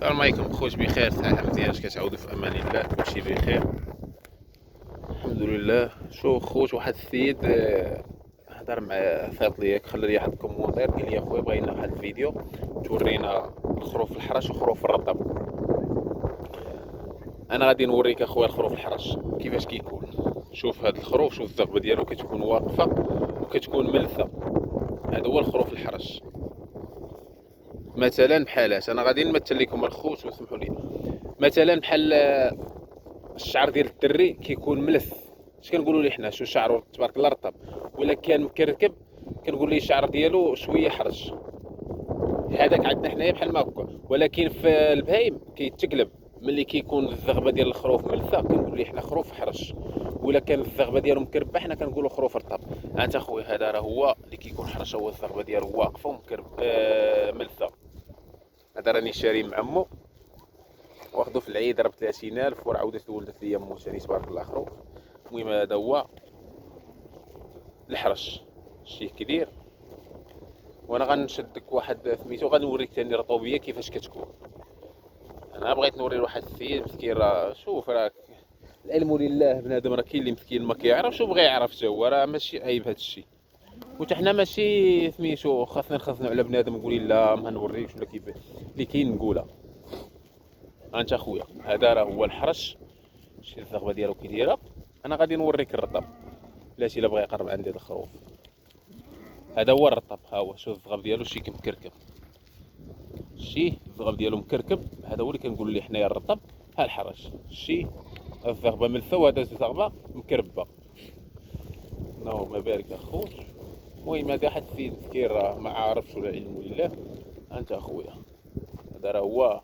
السلام عليكم خوت، بخير؟ الصحة مزيان؟ اش كتعاودوا؟ في امان الله، كلشي بخير الحمد لله. شو خوت، واحد السيد هضر مع صيفط ليا، خلى لي واحد الكومونتير، قال لي اخويا بغينا واحد الفيديو تورينا الخروف الحرش وخروف الرطب. انا غادي نوريك اخويا الخروف الحرش كيفاش كيكون. شوف هاد الخروف، شوف الزغبه ديالو كتكون واقفه وكتكون ملثه. هذا هو الخروف الحرش. مثلا بحالاش انا غادي نمثل لكم الخوت وسمحوا لي. مثلا بحال الشعر ديال الدري كيكون ملث، اش كنقولوا ليه حنا؟ شو شعره تبارك الله رطب، ولا كان مكركب كنقول ليه الشعر ديالو شويه حرش. هذاك عندنا حنايا بحال ما هكا، ولكن في البهايم كيتقلب. ملي كيكون الزغبه ديال الخروف ملثه كنقول ليه حنا خروف حرش، ولا كان الزغبه ديالو مكربه حنا كنقولوا خروف رطب. انت اخويا هذا راه هو اللي كيكون حرش، هو الزغبه ديالو واقفه ومكرب ملثه. هذا راني شاري مع عمو، واخدو في العيد راه ب 30,000، وراه عاودت ولدت لي مو ثاني تبارك الله خروف. المهم هذا هو الحرش، شي كبير. وانا غنشدك واحد سميتو، غنوريك ثاني الرطوبيه كيفاش كتكون. انا بغيت نوري لواحد السيد مسكين، راه شوف، راه العلم لله، بنادم راه كاين اللي مسكين ما كيعرفش وبغى يعرف حتى هو، راه ماشي عيب هذا الشيء. وحتى حنا ماشي سميتو خاصنا نخزنوا على بنادم نقولي لا ما نوريكش ولا كيفاش اللي كاين نقولها. انت اخويا هذا راه هو الحرش، شتي الزغبه ديالو كي دايره. انا غادي نوريك الرطب، بلاتي الا بغى يقرب عندي الخروف. هذا هو الرطب، ها هو، شوف الزغب ديالو شي مكركب، شي الزغب ديالو مكركب، هذا هو اللي كنقول ليه حنايا الرطب. ها الحرش، شي الزغبه ملثه وهذا الزغبه مكربه. اللهم بارك اخوت. المهم هذا واحد السيد مسكين راه ما عارفش ولا علم لله. انت اخويا هذا راه هو،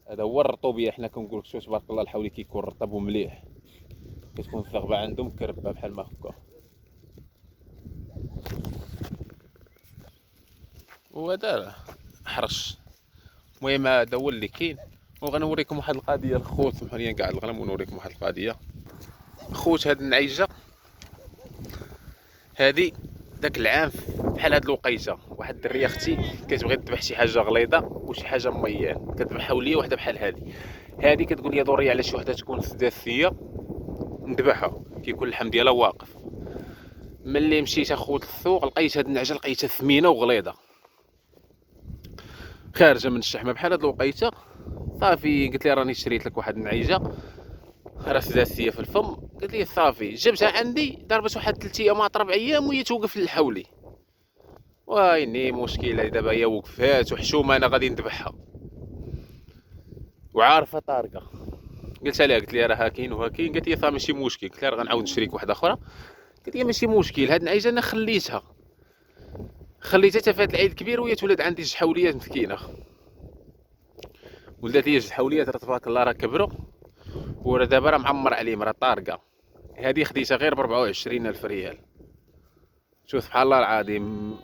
هذا هو الرطوبيه. حنا كنقول شوف تبارك الله الحولي كيكون رطب ومليح، كتكون الزغبه عنده مكربه بحال ما هكا. وهذا حرش. المهم هذا هو اللي كاين. وغنوريكم واحد القضيه الخوت، سمحوا لي كاع الغنم ونوريكم واحد القضيه خوت. هاد النعيجه هادي داك العام بحال هاد الوقيته، واحد الدريه اختي كتبغي تذبح شي حاجه غليظه وشي حاجه ميان، كتذبحها وليا وحده بحال هادي كتقول لي دوري على شي وحده تكون سداسيه نذبحها، كيكون اللحم ديالها واقف. ملي مشيت اخوت للسوق لقيت هاد النعجه، لقيتها ثمينه وغليظه خارجه من الشحمه بحال هاد الوقيته. صافي قلت لي راني شريت لك واحد النعيجه راه سداسيه في الفم. قلت لي صافي، جبتها عندي ضربت واحد 3 ايام 4 ايام وهي توقف للحولي. ويني مشكله دابا، هي وقفات وحشومه انا غادي نذبحها وعارفه طارقه. قلت لها، قلت لي راه كاين وها كاين. قالت لي صافي ماشي مشكل. قلت لها راه غنعاود نشريك واحده اخرى. قالت لي ماشي مشكل. هاد النعيجه انا خليتها حتى فات العيد الكبير وهي تولد عندي جوج حوليات مسكينه. ولدات لي جوج حوليات راه تبارك الله راه كبروا، وراه دابا راه معمر عليهم، راه طارقه. هذه خديتها غير ب 24,000 ريال. شوف سبحان الله العظيم،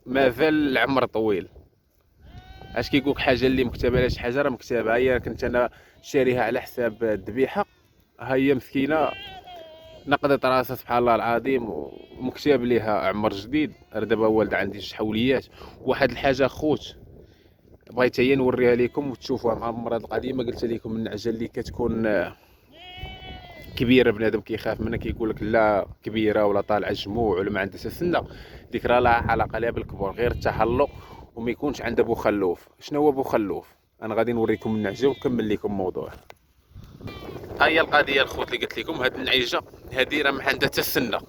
مازال العمر طويل. اش كيقولك حاجه اللي مكتبه لا شي حاجه راه مكتبه. هي كنت انا شاريها على حساب الذبيحه، ها هي مسكينه نقدت راسها سبحان الله العظيم، ومكتب ليها عمر جديد. راه دابا والد عندي جوج حوليات. واحد الحاجه خوت بغيت هي نوريها لكم وتشوفوها مع المرض القديمه. قلت لكم النعجه اللي كتكون كبيره بنادم كيخاف منها، كيقول لك لا كبيره ولا طالعه جموع ولا ما عندها سنه، ديك راه لا علاقه لها بالكبر، غير التحلق وما يكونش عندها بو خلوف. شنو هو بو خلوف؟ انا غادي نوريكم النعجه ونكمل لكم الموضوع. ها هي القضيه الخوت اللي قلت لكم. هاد النعيجه هادي راه ما عندها حتى سنه،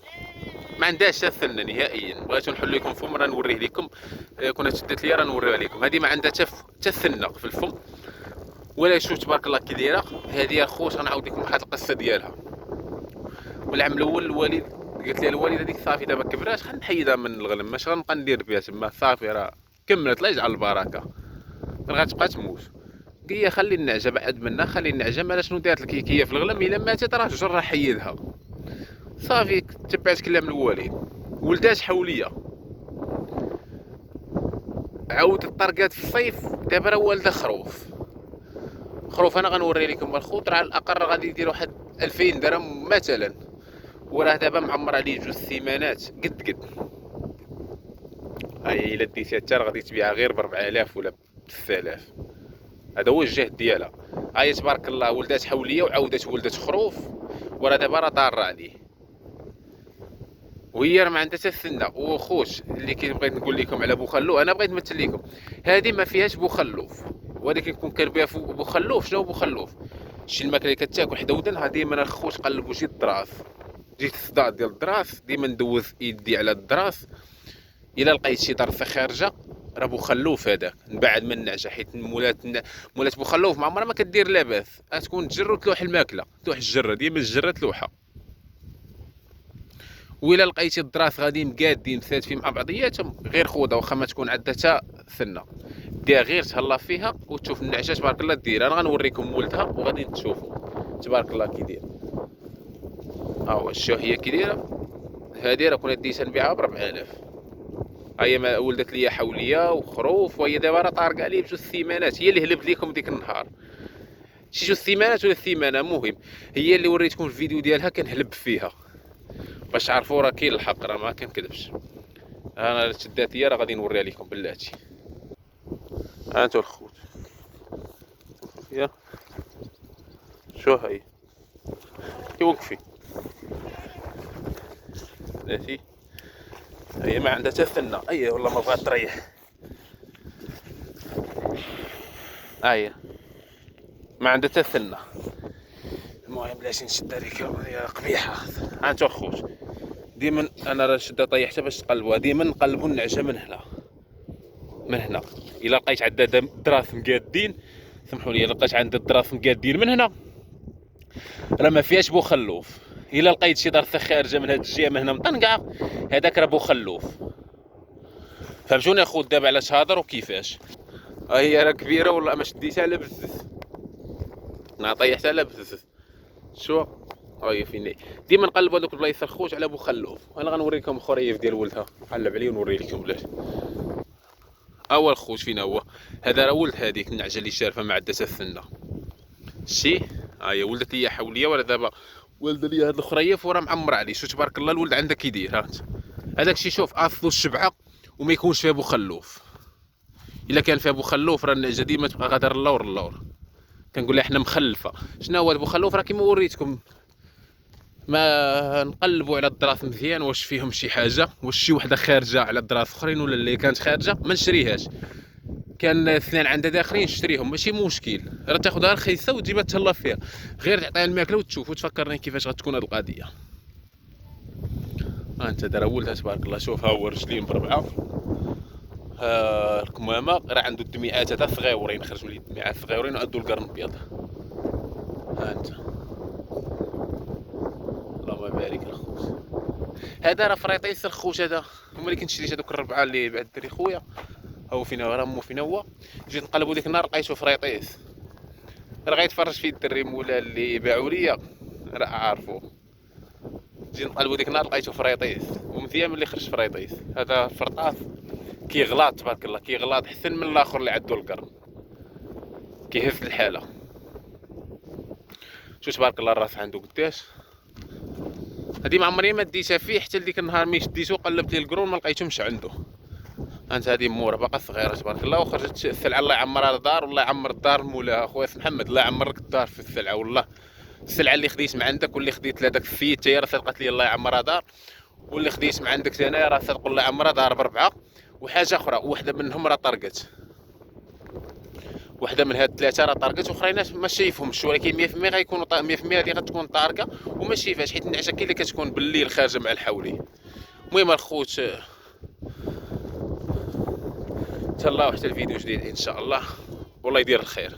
ما عندهاش حتى سنه نهائيا. بغيت نحل لكم فم راه نوريه لكم، كنا شدت ليا راه نوريها لكم. هادي ما عندها حتى سنه في الفم ولا. شوف تبارك الله كي دايره. هادي الخوت غنعاود لكم واحد القصه ديالها. والعام الاول الوالد قالت لي الوالده ديك صافي دابا كبرات، خنحيدها من الغنم، ماشي غنبقى ندير بها تما، صافي راه كملت الله يجعل البركه، من غتبقى تموت. قال لي خلي النعجه بعد منها، خلي النعجه مالا شنو دارت لك هي في الغنم، الا ماتت راه جر راه حيدها. صافي تبعت كلام الوالد، ولدات حوليه، عاودت طرقات في الصيف. دابا راه والده خروف انا غنوري لكم الخوت، راه على الاقل غادي يدير واحد 2000 درهم مثلا، وراه دابا معمر عليه 2 سيمانات قد. هاي الا ديتيها حتى غادي تبيعها غير ب 4000 ولا ب 6000. هذا هو الجهد ديالها. هاهي تبارك الله ولدات حوليه وعاودت ولدت خروف، وراه دابا راه طاره عليه، وهي راه ما عندها حتى الثنه. وخوت اللي بغيت نقول لكم على بوخلوف، انا بغيت نمثل لكم هذه ما فيهاش بوخلوف، ولكن كون كان بها بوخلوف. شنو بوخلوف؟ شي الماكله اللي كتاكل حدا ودنها ديما الخوت قلبوا شي الدراس، جيت الصداع ديال الدراس ديما ندوز يدي على الدراس الا لقيت شي ضرسه خارجه راه بوخلوف هذاك. نبعد من النعجه، حيت مولات بوخلوف ما عمرها ما كدير لاباس، تكون تجر وتلوح الماكله، تلوح الجره، ديما الجره تلوحها. وإلا لقيتي الدراس غادي مقادين مساتفين مع بعضياتهم، غير خوضه واخا ما تكون عندها حتى ثنه، ديها غير تهلا فيها وتشوف النعجه تبارك الله دير. انا غنوريكم ولدها وغادي تشوفوا تبارك الله كي داير. ها هو شوف هي كي دايره. هادي راه كنا ديتها نبيعها ب 4000. هي ما ولدت ليا حوليه وخروف، وهي دابا راه طارقه عليه بجوج سيمانات. هي اللي هلبت لكم ديك النهار شي جوج سيمانات ولا سيمانه، مهم هي اللي وريتكم الفيديو ديالها كنهلب فيها باش تعرفوا راه كاين الحق، راه ما كنكذبش. انا شدات هي راه غادي نوريها لكم بلاتي. ها انتو الخوت، يا شو هاي وقفي بلاتي. هي ما عندها حتى ثنه، اي والله ما بغات تريح. هي ما عندها حتى ثنه. المهم بلاتي نشد هذيك يا قبيحه. ها انتو الخوت ديما انا راه شده طيحتها باش تقلبوها، ديما نقلبوا النعجه من هنا من هنا. الا لقيت عندها دراس مقادين، سمحوا لي، لقيت عندها الدراس مقادين من هنا راه ما فيهاش بوخلوف. الا لقيت شي ضرسه خارجه من هاد الجهه من هنا مطنقعه، هذاك راه بوخلوف. فهمتوني اخوت دابا علاش هضر وكيفاش. هي راه كبيره والله ما شديتها لا بزز، ما طيحتها لا بزز. شو هاي فين ديما نقلبوا هذوك البلايص الخوت على بوخلوف. انا غنوريكم خريف ديال ولدها، نقلب عليه ونوري لكم بلاتي. اول خوت فين هو هذا راه ولد هذيك النعجه اللي شارفه ما عندها الثنه. شتي ها هي ولدت ليا حوليه، ولا دابا ولد ليا هاد الخريف وراه معمر عليه. شو تبارك الله الولد عندك كي يدير. ها هذاك الشيء شوف اصلو الشبعه وما يكونش فيها بوخلوف. الا كان فيها بوخلوف راه النعجه ديما تبقى غادر اللور اللور، كنقول لها حنا مخلفه. شنو هو البوخلوف؟ راه كيما وريتكم، ما نقلبوا على الدراس مزيان واش فيهم شي حاجه، واش شي وحده خارجه على الدراس اخرين، ولا اللي كانت خارجه ما نشريهاش. كان اثنين عندها داخلين نشريهم ماشي مشكل، راه تاخذها رخيصه وتجيبها تهلا فيها، غير تعطيها الماكله وتشوف وتفكرني كيفاش غتكون هذه القضيه. ها انت دار ولدها تبارك الله، شوف ها هو رجلين بربعه، الكمامه راه عنده الدميعات هذا صغيورين، خرجوا لي الدميعات صغيورين وعندو القرن ابيض. ها انت اللهم بارك الخوت. هذا راه فريطيس الخوت، هذا هما اللي كنت شريت هذوك الربعه اللي بعد دري خويا. هو فين راه مو فين هو. جيت نقلبوا ديك النهار لقيتو فريطيس، راه غيتفرج فيه الدري مولا اللي باعوا ليا راه عارفو. جيت نقلبوا ديك النهار لقيتو فريطيس، ومزيان ملي خرج فريطيس. هذا فرطاس كيغلاط تبارك الله، كيغلاط حسن من الاخر اللي عندو القرن، كيهز الحاله. شوف تبارك الله الراس عنده قداش. هادي ما عمري ما ديتها فيه حتى لديك النهار ملي شديتو قلبت ليه القرون ما لقيتهمش عنده. انت هادي مورا باقا صغيره تبارك الله، وخرجت السلعه الله يعمرها الدار، والله يعمر الدار مولاها خويا محمد، الله يعمرك الدار في السلعه. والله السلعه اللي خديت من عندك واللي خديت لهداك السيد حتى هي راه صدقت لي الله يعمرها دار، واللي خديت من عندك انايا راه صدق الله يعمرها دار بربعه. وحاجه اخرى، وحده منهم راه طرقت، وحده من هاد الثلاثه راه طارقت، واخرين ما شايفهمش، ولكن 100% غيكونوا 100% هادي غتكون طارقه وما شايفاش، حيت النعجه كاين اللي كتكون بالليل خارجه مع الحولي. المهم الخوت تهلاو حتى الفيديو جديد ان شاء الله، والله يدير الخير.